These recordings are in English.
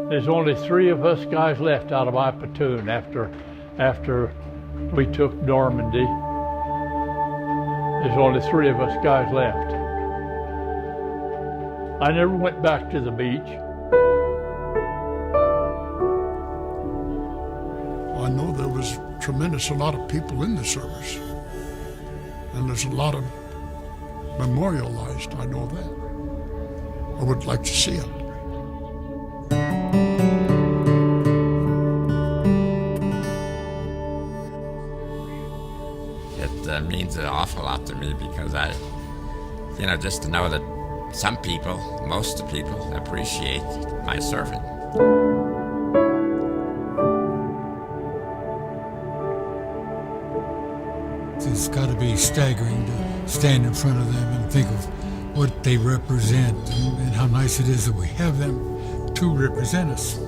There's only 3 of us guys left out of my platoon after we took Normandy. There's only 3 of us guys left. I never went back to the beach. I know there was a lot of people in the service, and there's a lot of memorialized, I know that. I would like to see it. It means an awful lot to me because just to know that some people, most of the people, appreciate my serving. It's got to be staggering to stand in front of them and think of what they represent and how nice it is that we have them to represent us.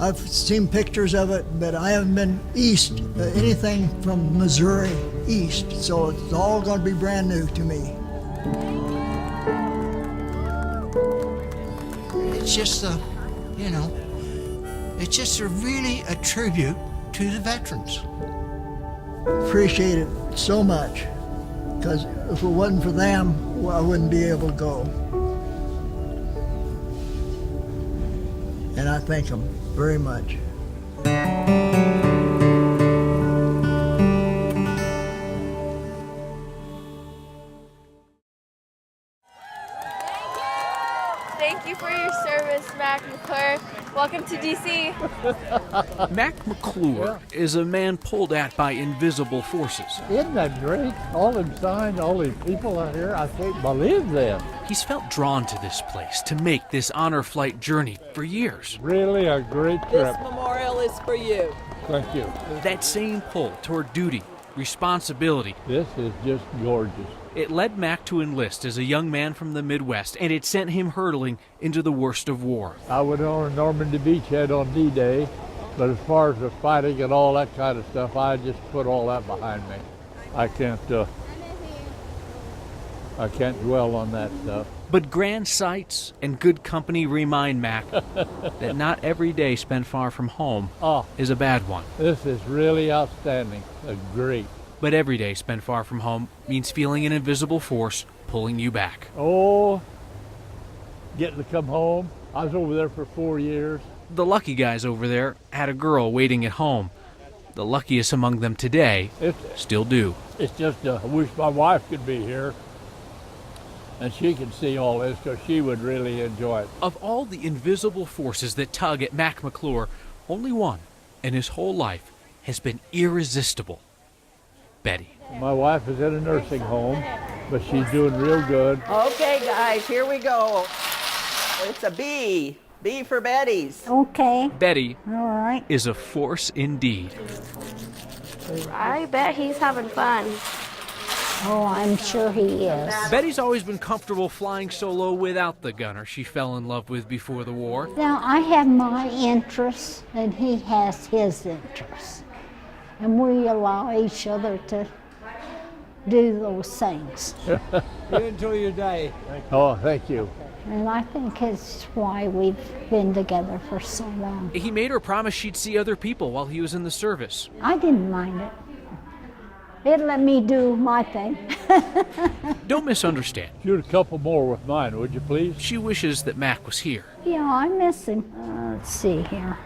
I've seen pictures of it, but I haven't been east, anything from Missouri east, so it's all going to be brand new to me. It's just it's just really a tribute to the veterans. Appreciate it so much, because if it wasn't for them, well, I wouldn't be able to go. And I thank them very much. Thank you for your service, Mac McClure. Welcome to D.C. Mac McClure is a man pulled at by invisible forces. Isn't that great? All them signs, all these people out here, I can't believe them. He's felt drawn to this place to make this honor flight journey for years. Really a great trip. This memorial is for you. Thank you. That same pull toward duty, responsibility. This is just gorgeous. It led Mac to enlist as a young man from the Midwest, and it sent him hurtling into the worst of war. I went on Normandy Beachhead on D-Day, but as far as the fighting and all that kind of stuff, I just put all that behind me. I can't dwell on that stuff. But grand sights and good company remind Mac that not every day spent far from home is a bad one. This is really outstanding. Great. But every day spent far from home means feeling an invisible force pulling you back. Oh, getting to come home. I was over there for 4 years. The lucky guys over there had a girl waiting at home. The luckiest among them today still do. It's just, I wish my wife could be here and she could see all this, because she would really enjoy it. Of all the invisible forces that tug at Mac McClure, only one in his whole life has been irresistible. Betty. My wife is in a nursing home, but she's doing real good. Okay, guys, here we go. It's a B. B for Betty's. Okay. Betty All right. is a force indeed. I bet he's having fun. Oh, I'm sure he is. Betty's always been comfortable flying solo without the gunner she fell in love with before the war. Now, I have my interests, and he has his interests. And we allow each other to do those things. You enjoy your day. Oh, thank you. And I think it's why we've been together for so long. He made her promise she'd see other people while he was in the service. I didn't mind it. It let me do my thing. Don't misunderstand. Shoot a couple more with mine, would you please? She wishes that Mac was here. Yeah, I miss him. Let's see here.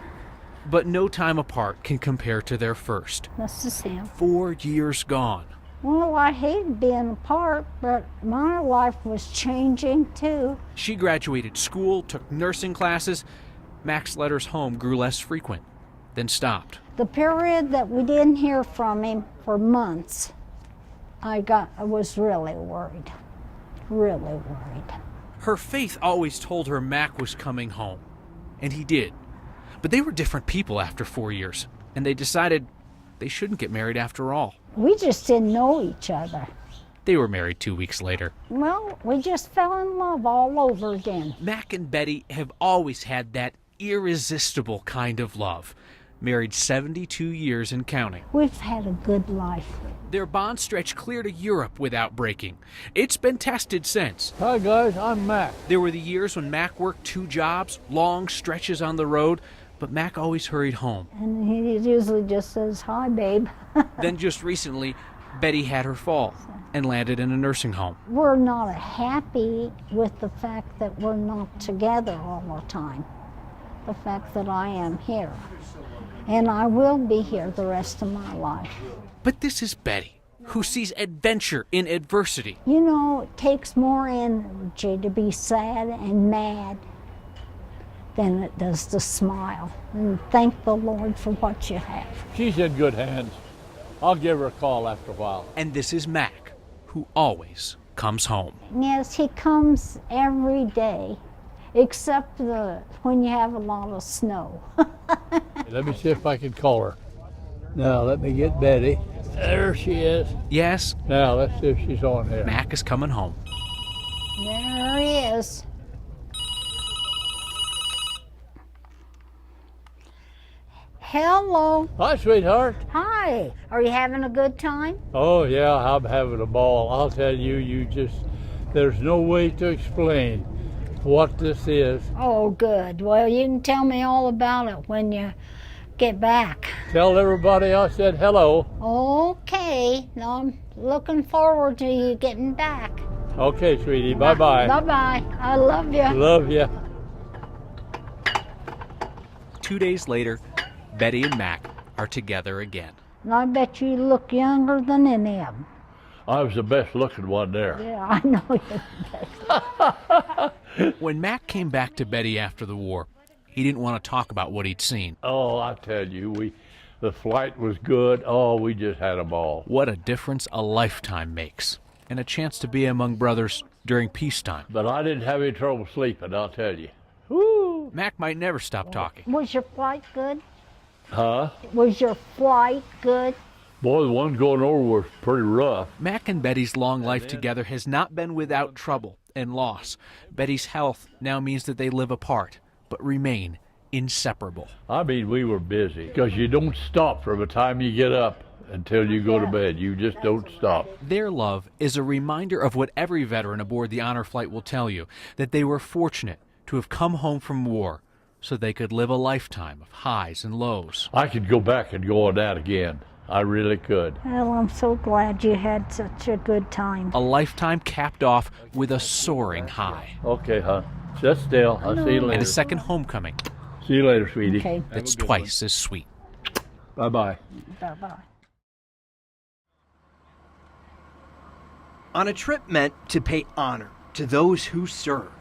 But no time apart can compare to their first. This is him. 4 years gone. Well, I hate being apart, but my life was changing too. She graduated school, took nursing classes. Mac's letters home grew less frequent, then stopped. The period that we didn't hear from him for months, I was really worried. Really worried. Her faith always told her Mac was coming home, and he did. But they were different people after 4 years, and they decided they shouldn't get married after all. We just didn't know each other. They were married 2 weeks later. Well, we just fell in love all over again. Mac and Betty have always had that irresistible kind of love. married 72 years and counting. We've had a good life. Their bond stretched clear to Europe without breaking. It's been tested since. Hi guys, I'm Mac. There were the years when Mac worked 2 jobs, long stretches on the road, but Mac always hurried home. And he usually just says, "Hi, babe." Then just recently, Betty had her fall and landed in a nursing home. We're not happy with the fact that we're not together all the time. The fact that I am here. And I will be here the rest of my life. But this is Betty, who sees adventure in adversity. You know, it takes more energy to be sad and mad than it does to smile. And thank the Lord for what you have. She's in good hands. I'll give her a call after a while. And this is Mac, who always comes home. Yes, he comes every day, except when you have a lot of snow. Let me see if I can call her. Now, let me get Betty. There she is. Yes, Now, let's see if she's on here. Mac is coming home. There he is. Hello. Hi, sweetheart. Hi. Are you having a good time? Oh, yeah, I'm having a ball. I'll tell you, there's no way to explain what this is. Oh, good. Well, you can tell me all about it when you get back. Tell everybody I said hello. Okay. Now I'm looking forward to you getting back. Okay, sweetie, bye-bye. Bye-bye. I love you. Love you. 2 days later, Betty and Mac are together again. And I bet you look younger than any of them. I was the best looking one there. Yeah, I know you're best. When Mac came back to Betty after the war, he didn't want to talk about what he'd seen. Oh, I tell you, the flight was good. Oh, we just had a ball. What a difference a lifetime makes, and a chance to be among brothers during peacetime. But I didn't have any trouble sleeping, I'll tell you. Woo! Mac might never stop talking. Was your flight good? Huh? Was your flight good? Boy, the one going over was pretty rough. Mac and Betty's long life together has not been without trouble and loss. Betty's health now means that they live apart, but remain inseparable. I mean, we were busy, because you don't stop from the time you get up until you go to bed. You just don't stop. Their love is a reminder of what every veteran aboard the Honor Flight will tell you, that they were fortunate to have come home from war so they could live a lifetime of highs and lows. I could go back and go on that again. I really could. Well, I'm so glad you had such a good time. A lifetime capped off with a soaring high. Okay, huh? Sit still. I'll see you later. And a second homecoming See you later, sweetie. Okay. that's twice as sweet. Bye-bye. Bye-bye. On a trip meant to pay honor to those who served,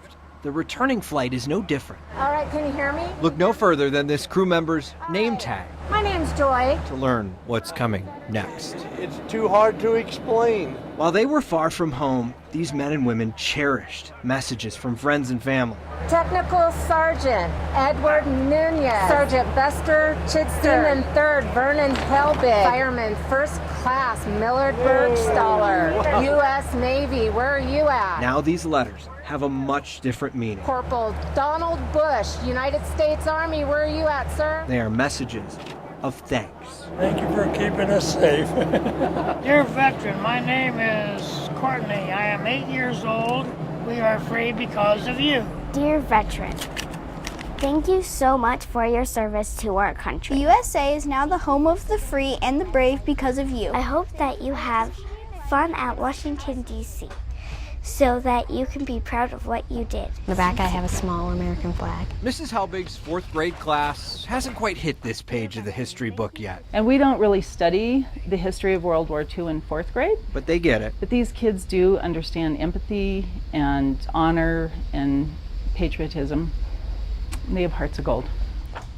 the returning flight is no different. All right, can you hear me? Look no further than this crew member's name tag My name's Joy. to learn what's coming next. It's too hard to explain. While they were far from home, these men and women cherished messages from friends and family. Technical Sergeant Edward Nunez. Sergeant Buster Chidster. Seaman 3rd Vernon Helbig. Fireman 1st Class Millard Bergstaller. U.S. Navy, where are you at? Now these letters have a much different meaning. Corporal Donald Bush, United States Army, where are you at, sir? They are messages of thanks. Thank you for keeping us safe. Dear veteran, my name is Courtney. I am 8 years old. We are free because of you. Dear veteran, thank you so much for your service to our country. The USA is now the home of the free and the brave because of you. I hope that you have fun at Washington, D.C., so that you can be proud of what you did. In the back, I have a small American flag. Mrs. Helbig's 4th grade class hasn't quite hit this page of the history book yet. And we don't really study the history of World War II in 4th grade. But they get it. But these kids do understand empathy and honor and patriotism. They have hearts of gold.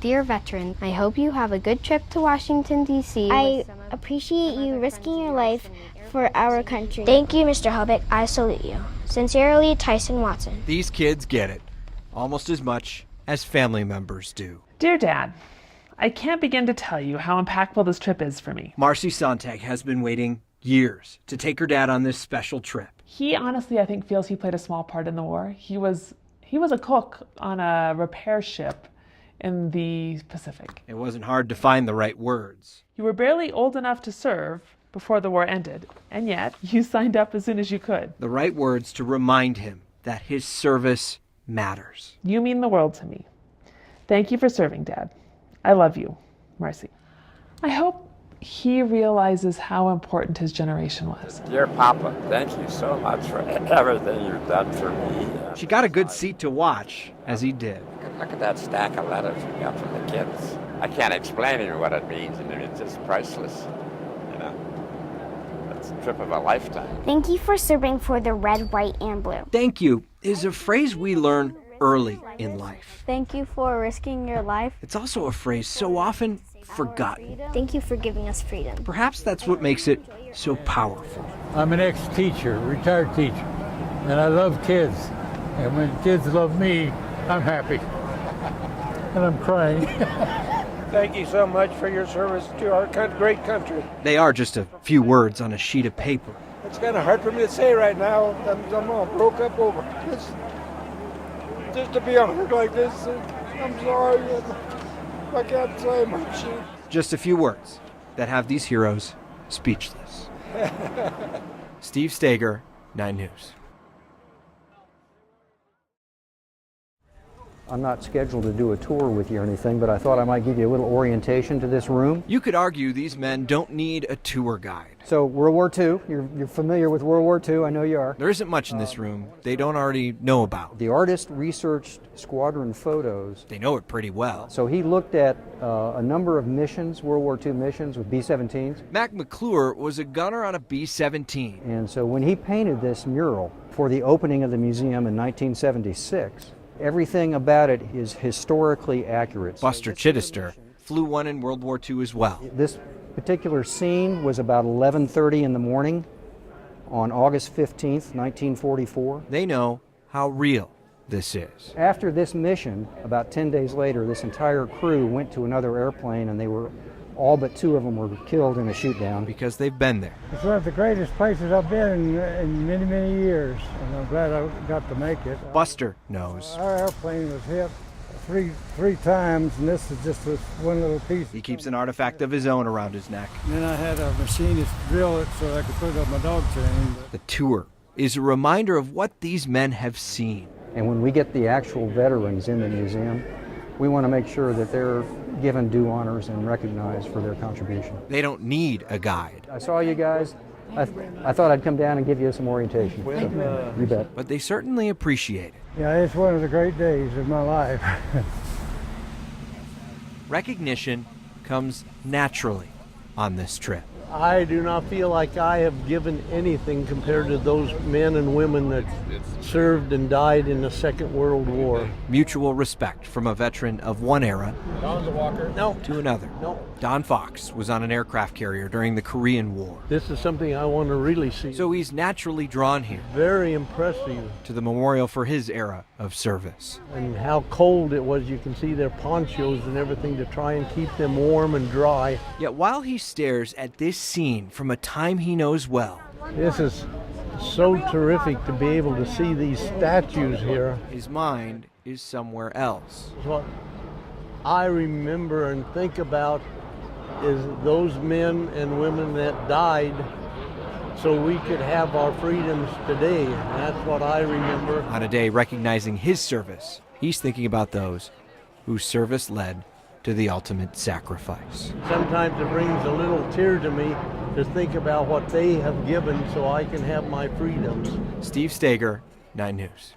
Dear veteran, I hope you have a good trip to Washington, D.C. I appreciate you risking your life for our country. Thank you, Mr. Helbig. I salute you. Sincerely, Tyson Watson. These kids get it almost as much as family members do. Dear Dad, I can't begin to tell you how impactful this trip is for me. Marcy Sontag has been waiting years to take her dad on this special trip. He honestly, I think, feels he played a small part in the war. He was a cook on a repair ship in the Pacific. It wasn't hard to find the right words. You were barely old enough to serve before the war ended, and yet you signed up as soon as you could. The right words to remind him that his service matters. You mean the world to me. Thank you for serving, Dad. I love you, Marcy. I hope he realizes how important his generation was. Dear Papa, thank you so much for everything you've done for me. She got a good seat to watch, as he did. Look at that stack of letters we got from the kids. I can't explain to you what it means, and it's just priceless. You know, it's a trip of a lifetime. Thank you for serving for the red, white, and blue. Thank you is a phrase we learn early in life. Thank you for risking your life. It's also a phrase so often forgotten. Thank you for giving us freedom. Perhaps that's what makes it so powerful. I'm an ex-teacher, retired teacher, and I love kids. And when kids love me, I'm happy. And I'm crying. Thank you so much for your service to our great country. They are just a few words on a sheet of paper. It's kind of hard for me to say right now. I'm all broke up over this. Just to be honored like this, I'm sorry. I can't say much. Just a few words that have these heroes speechless. Steve Stager, 9 News. I'm not scheduled to do a tour with you or anything, but I thought I might give you a little orientation to this room. You could argue these men don't need a tour guide. So World War II, you're familiar with World War II, I know you are. There isn't much in this room they don't already know about. The artist researched squadron photos. They know it pretty well. So he looked at a number of missions, World War II missions with B-17s. Mac McClure was a gunner on a B-17. And so when he painted this mural for the opening of the museum in 1976, everything about it is historically accurate. Buster Chittister flew one in World War II as well. This particular scene was about 11:30 in the morning on August 15th, 1944. They know how real this is. After this mission, about 10 days later, this entire crew went to another airplane, and they were all but 2 of them were killed in a shoot-down. Because they've been there. It's one of the greatest places I've been in many, many years, and I'm glad I got to make it. Buster knows. Our airplane was hit three times, and this is just this one little piece. He keeps an artifact of his own around his neck. And then I had a machinist drill it so I could put it on my dog chain. The tour is a reminder of what these men have seen. And when we get the actual veterans in the museum, we want to make sure that they're given due honors and recognized for their contribution. They don't need a guide. I saw you guys. I thought I'd come down and give you some orientation. So, you bet. But they certainly appreciate it. Yeah, it's one of the great days of my life. Recognition comes naturally on this trip. I do not feel like I have given anything compared to those men and women that served and died in the Second World War. Mutual respect from a veteran of one era to another. No. Don Fox was on an aircraft carrier during the Korean War. This is something I want to really see. So he's naturally drawn here. Very impressive. To the memorial for his era of service. And how cold it was. You can see their ponchos and everything to try and keep them warm and dry. Yet while he stares at this scene from a time he knows well, this is so terrific to be able to see these statues here. His mind is somewhere else. What I remember and think about is those men and women that died so we could have our freedoms today. That's what I remember. On a day recognizing his service, he's thinking about those whose service led to the ultimate sacrifice. Sometimes it brings a little tear to me to think about what they have given so I can have my freedoms. Steve Stager, 9 News.